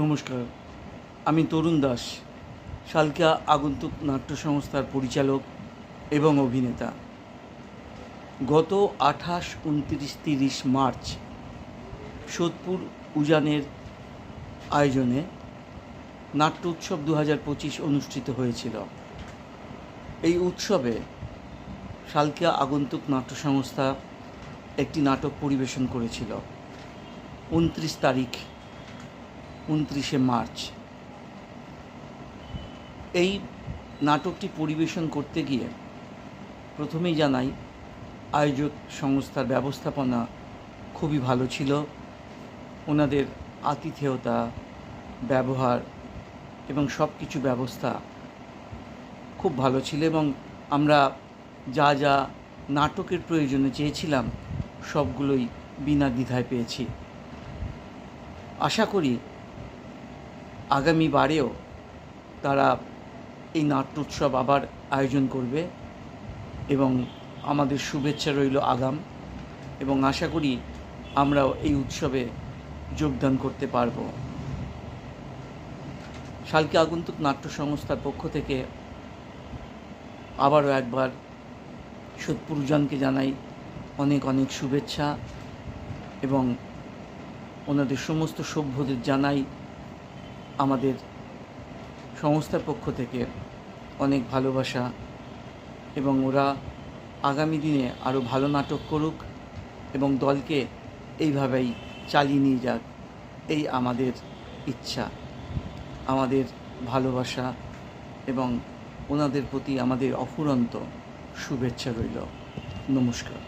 নমস্কার, আমি তরুণ দাস, শালকিয়া আগন্তুক নাট্য সংস্থার পরিচালক এবং অভিনেতা। গত 28, 29, 30 মার্চ সোদপুর উজানের আয়োজনে নাট্য উৎসব 2025 অনুষ্ঠিত হয়েছিল। এই উৎসবে শালকিয়া আগন্তুক নাট্য সংস্থা একটি নাটক পরিবেশন করেছিল 29 তারিখ, 29শে মার্চ। এই নাটকটি পরিবেশন করতে গিয়ে প্রথমেই জানাই, আয়োজক সংস্থার ব্যবস্থাপনা খুবই ভালো ছিল। ওনাদের আতিথেয়তা, ব্যবহার এবং সব কিছু ব্যবস্থা খুব ভালো ছিল এবং আমরা যা যা নাটকের প্রয়োজনে চেয়েছিলাম সবগুলোই বিনা দ্বিধায় পেয়েছি। আশা করি আগামী বারেও তারা এই নাট্য উৎসব আবার আয়োজন করবে এবং আমাদের শুভেচ্ছা রইল আগাম, এবং আশা করি আমরাও এই উৎসবে যোগদান করতে পারব। শালকিয়া আগন্তুক নাট্য সংস্থার পক্ষ থেকে আবারও একবার সোদপুর উজানকে জানাই অনেক অনেক শুভেচ্ছা এবং ওনাদের সমস্ত সভ্যদের জানাই আমাদের সংস্থার পক্ষ থেকে অনেক ভালোবাসা, এবং ওরা আগামী দিনে আরও ভালো নাটক করুক এবং দলকে এইভাবেই চালিয়ে নিয়ে যাক, এই আমাদের ইচ্ছা, আমাদের ভালোবাসা এবং ওনাদের প্রতি আমাদের অফুরন্ত শুভেচ্ছা রইল। নমস্কার।